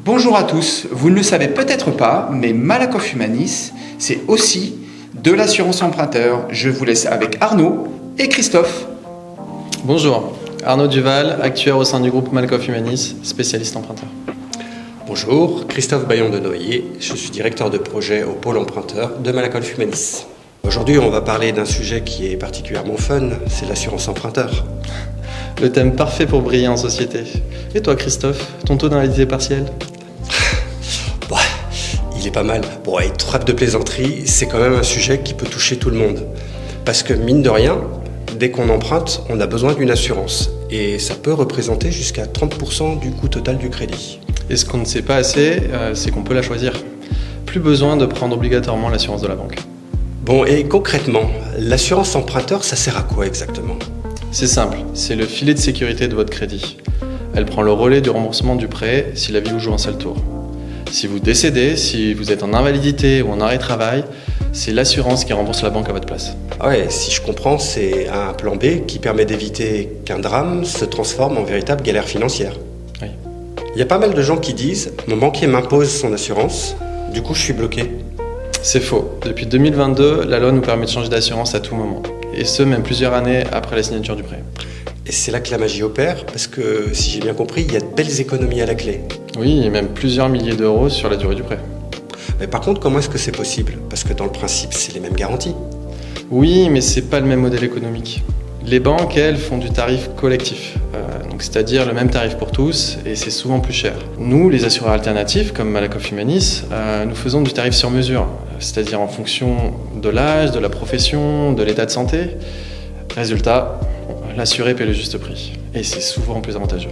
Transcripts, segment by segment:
Bonjour à tous, vous ne le savez peut-être pas, mais Malakoff Humanis, c'est aussi de l'assurance emprunteur. Je vous laisse avec Arnaud et Christophe. Bonjour, Arnaud Duval, actuaire au sein du groupe Malakoff Humanis, spécialiste emprunteur. Bonjour, Christophe Bayon de Noyer, je suis directeur de projet au pôle emprunteur de Malakoff Humanis. Aujourd'hui, on va parler d'un sujet qui est particulièrement fun, c'est l'assurance emprunteur. Le thème parfait pour briller en société. Et toi Christophe, ton taux d'invalidité partielle? Il est pas mal. Bon, et trêve de plaisanterie, c'est quand même un sujet qui peut toucher tout le monde. Parce que mine de rien, dès qu'on emprunte, on a besoin d'une assurance. Et ça peut représenter jusqu'à 30% du coût total du crédit. Et ce qu'on ne sait pas assez, c'est qu'on peut la choisir. Plus besoin de prendre obligatoirement l'assurance de la banque. Bon, et concrètement, l'assurance emprunteur, ça sert à quoi exactement? C'est simple, c'est le filet de sécurité de votre crédit. Elle prend le relais du remboursement du prêt si la vie vous joue un sale tour. Si vous décédez, si vous êtes en invalidité ou en arrêt de travail, c'est l'assurance qui rembourse la banque à votre place. Ah ouais, si je comprends, c'est un plan B qui permet d'éviter qu'un drame se transforme en véritable galère financière. Oui. Il y a pas mal de gens qui disent « mon banquier m'impose son assurance, du coup je suis bloqué ». C'est faux. Depuis 2022, la loi nous permet de changer d'assurance à tout moment. Et ce, même plusieurs années après la signature du prêt. Et c'est là que la magie opère, parce que si j'ai bien compris, il y a de belles économies à la clé. Oui, et même plusieurs milliers d'euros sur la durée du prêt. Mais par contre, comment est-ce que c'est possible? Parce que dans le principe, c'est les mêmes garanties. Oui, mais c'est pas le même modèle économique. Les banques, elles, font du tarif collectif, donc c'est-à-dire le même tarif pour tous, et c'est souvent plus cher. Nous, les assureurs alternatifs, comme Malakoff Humanis, nous faisons du tarif sur mesure, c'est-à-dire en fonction de l'âge, de la profession, de l'état de santé. Résultat, l'assuré paie le juste prix, et c'est souvent plus avantageux.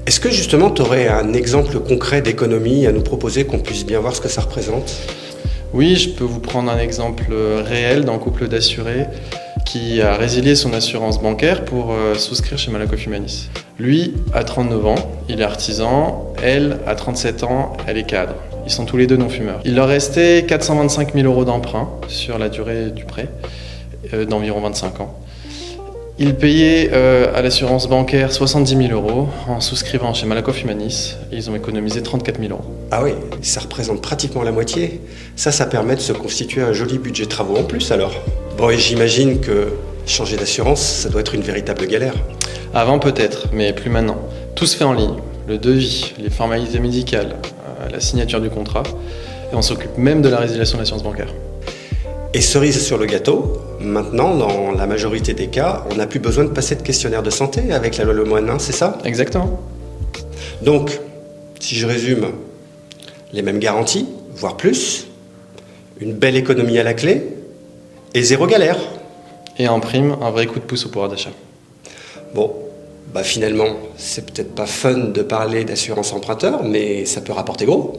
Est-ce que justement, tu aurais un exemple concret d'économie à nous proposer, qu'on puisse bien voir ce que ça représente? Oui, je peux vous prendre un exemple réel d'un couple d'assurés qui a résilié son assurance bancaire pour souscrire chez Malakoff Humanis. Lui a 39 ans, il est artisan, elle a 37 ans, elle est cadre. Ils sont tous les deux non-fumeurs. Il leur restait 425 000 euros d'emprunt sur la durée du prêt, d'environ 25 ans. Ils payaient à l'assurance bancaire 70 000 euros en souscrivant chez Malakoff Humanis. Ils ont économisé 34 000 euros. Ah oui, ça représente pratiquement la moitié. Ça permet de se constituer un joli budget de travaux en plus alors. Bon, et j'imagine que changer d'assurance, ça doit être une véritable galère. Avant peut-être, mais plus maintenant. Tout se fait en ligne. Le devis, les formalités médicales, la signature du contrat. Et on s'occupe même de la résiliation de l'assurance bancaire. Et cerise sur le gâteau, maintenant, dans la majorité des cas, on n'a plus besoin de passer de questionnaire de santé avec la loi Lemoine, c'est ça? Exactement. Donc, si je résume, les mêmes garanties, voire plus, une belle économie à la clé et zéro galère. Et en prime, un vrai coup de pouce au pouvoir d'achat. Bon, finalement, c'est peut-être pas fun de parler d'assurance emprunteur, mais ça peut rapporter gros.